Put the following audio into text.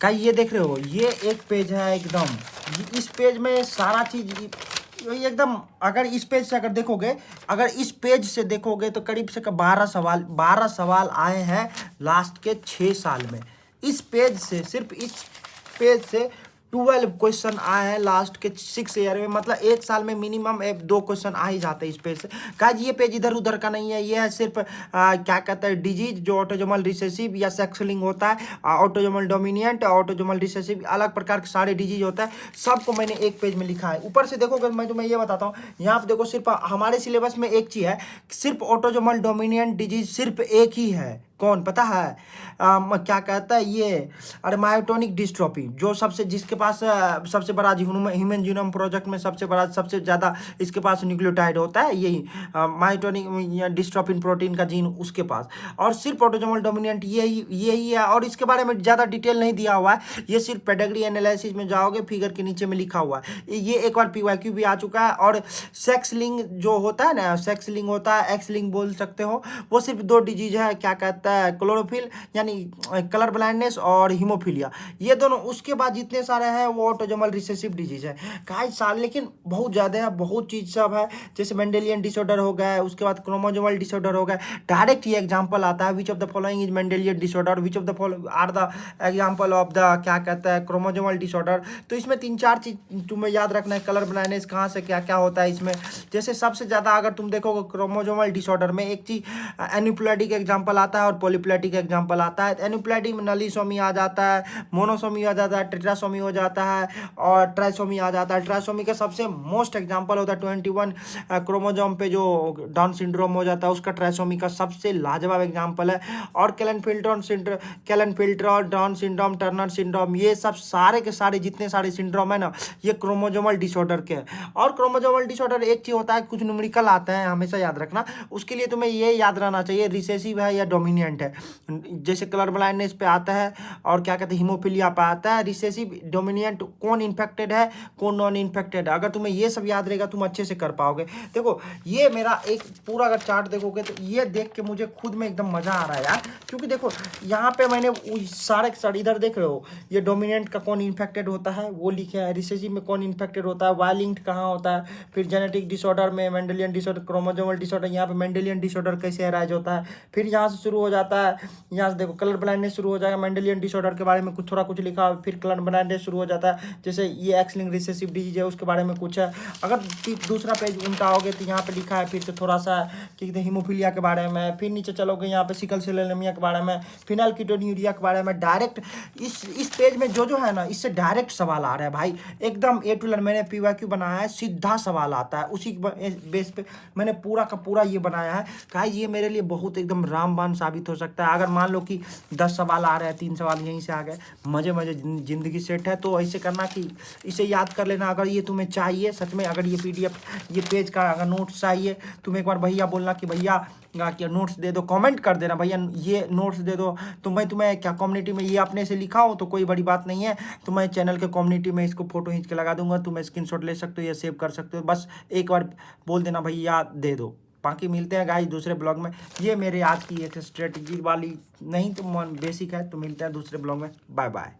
ये देख रहे हो, ये एक पेज है एकदम, इस पेज में सारा चीज ये एकदम, अगर इस पेज से अगर देखोगे, अगर इस पेज से देखोगे तो करीब से 12 सवाल आए हैं लास्ट के 6 साल में। इस पेज से, सिर्फ इस पेज से 12 क्वेश्चन आए हैं लास्ट के 6 ईयर में, मतलब 1 साल में मिनिमम 2 क्वेश्चन आ ही जाते हैं इस पेज से। गाइस ये पेज इधर उधर का नहीं है, ये है सिर्फ क्या कहते हैं डिजीज, जो ऑटोजोमल रिसेसिव या सेक्सलिंग होता है, ऑटोजोमल डोमिनेंट, ऑटोजोमल रिसेसिव, अलग प्रकार के सारे डिजीज होता है, सबको मैंने एक पेज में लिखा है। ऊपर से देखोगे, मैं तुम्हें ये बताता हूँ, यहाँ पे देखो, सिर्फ हमारे सिलेबस में एक चीज है, सिर्फ ऑटोजोमल डोमिनेंट डिजीज सिर्फ एक ही है। कौन पता है? क्या कहता है ये, अरे मायोटोनिक डिस्ट्रोफी, जो सबसे, जिसके पास सबसे बड़ा ह्यूमन जीनोम प्रोजेक्ट में सबसे बड़ा, सबसे ज़्यादा इसके पास न्यूक्लियोटाइड होता है, यही मायोटोनिक डिस्ट्रोफिन प्रोटीन का जीन उसके पास, और सिर्फ ऑटोजोमल डोमिनेंट यही है। और इसके बारे में ज़्यादा डिटेल नहीं दिया हुआ है, ये सिर्फ पेडिग्री एनालिसिस में जाओगे, फिगर के नीचे में लिखा हुआ है। ये एक बार PYQ भी आ चुका है। और सेक्स लिंग जो होता है ना, सेक्स लिंग होता है, एक्स लिंग बोल सकते हो, वो सिर्फ 2 डिजीज है, क्या कहता है, क्लोरोफिल यानी कलर ब्लाइंडनेस और हीमोफीलिया, ये दोनों। उसके बाद जितने सारे हैं वो ऑटोजोमल रिसेसिव डिजीज है गाइस सारे, लेकिन बहुत ज़्यादा है, बहुत चीज़ सब है, जैसे मेंडेलियन डिसऑर्डर हो गया, उसके बाद क्रोमोजोमल डिसऑर्डर हो गया। डायरेक्ट ये एग्जांपल आता है, which of the following is Mendelian disorder, which of the following are the example of the, क्या कहता है, क्रोमोजोमल डिसऑर्डर। तो इसमें 3-4 चीज तुम्हें याद रखना है, कलर ब्लाइंडनेस कहाँ से क्या क्या होता है इसमें। जैसे सबसे ज़्यादा अगर तुम देखोगे क्रोमोजोमल डिसऑर्डर में, एक चीज एन्यूप्लैटिक एग्जाम्पल आता है और पॉलीप्लैटिक एग्जाम्पल आता है। एन्यूप्लैटिक में नलीसोमी आ जाता है, मोनोसोमी आ जाता है, टेट्रासोमी हो जाता है और ट्राइसोमी आ जाता है। ट्राइसोमी का सबसे मोस्ट एग्जाम्पल होता है 21 क्रोमोजोम पे जो डाउन सिंड्रोम हो जाता है, उसका ट्राइसोमी का सबसे लाजवाब एग्जाम्पल है। और कैलन-फिल्टर, डाउन सिंड्रोम, टर्नर सिंड्रोम, ये सब सारे के सारे जितने सारे सिंड्रोम है ना, ये क्रोमोजोमल डिसऑर्डर के हैं। और क्रोमोजोमल डिसऑर्डर एक चीज होता है, कुछ न्यूमेरिकल आता है, हमेशा याद रखना। उसके लिए तुम्हें ये याद रहना चाहिए रिसेसिव है या डोमिनेंट है। जैसे कलर ब्लाइंडनेस पे आता है और क्या कहते हैं हीमोफीलिया पे आता है, रिसेसिव डोमिनेंट, कौन इन्फेक्टेड है कौन नॉन इन्फेक्टेड है। अगर तुम्हें ये सब याद रहेगा तुम अच्छे से कर पाओगे। देखो ये मेरा एक पूरा अगर चार्ट देखोगे तो ये देख के मुझे खुद में एकदम मजा आ रहा है यार, क्योंकि देखो यहाँ पे मैंने सारे इधर देख रहे हो, ये डोमिनेंट का कौन इन्फेक्टेड होता है वो लिखे है, रिसेसिव में कौन इन्फेक्टेड होता है, वायलिंक्ड कहाँ होता है, फिर जेनेटिक डिसऑर्डर में मेंडेलियन डिसऑर्डर, क्रोमोजोमल डिसऑर्डर, यहाँ पे मेंडेलियन डिसऑर्डर कैसे अराइज होता है, फिर यहाँ से शुरू हो जाता है, यहाँ से देखो कलर ब्लाइंडनेस शुरू हो जाएगा, मेंडेलियन डिसऑर्डर के बारे में कुछ थोड़ा कुछ लिखा, फिर कलर ब्लाइंडनेस शुरू हो जाता है, जैसे ये एक्स लिंक्ड रिसेसिव डिजीज है उसके बारे में कुछ है। अगर दूसरा पेज उल्टाओगे तो यहाँ पे लिखा है फिर से थोड़ा सा कि हीमोफीलिया के बारे में, फिर नीचे चलोगे यहाँ पे सिकल सेल एनीमिया के बारे में, फिनाइलकीटोन्यूरिया के बारे में। डायरेक्ट इस पेज में जो है ना, इससे डायरेक्ट सवाल आ रहा है भाई, एकदम ए टू जेड। मैंने PYQ बनाया है, सीधा सवाल आता है, उसी बेस पे मैंने पूरा का पूरा ये बनाया है। गाइस ये मेरे लिए बहुत एकदम रामबाण साबित हो सकता है। अगर मान लो कि 10 सवाल आ रहे हैं, 3 सवाल यहीं से आ गए, मजे मजे जिंदगी सेट है। तो ऐसे करना कि इसे याद कर लेना। अगर ये तुम्हें चाहिए सच में, अगर ये PDF ये पेज का अगर नोट्स चाहिए, तुम एक बार भैया बोलना कि भैया क्या नोट्स दे दो, कमेंट कर देना भैया ये नोट्स दे दो, तो मैं तुम्हें क्या कम्युनिटी में ये अपने से लिखा हूँ तो कोई बड़ी बात नहीं है, तो मैं चैनल के कम्युनिटी में इसको फोटो खींच के लगा दूंगा, तुम्हें स्क्रीनशॉट ले सकते हो या सेव कर सकते हो। बस एक बार बोल देना भैया दे दो। बाकी मिलते हैं गाइस दूसरे ब्लॉग में। ये मेरे आज की एक स्ट्रेटजी वाली नहीं तो बेसिक है, तो मिलते हैं दूसरे ब्लॉग में। Bye bye.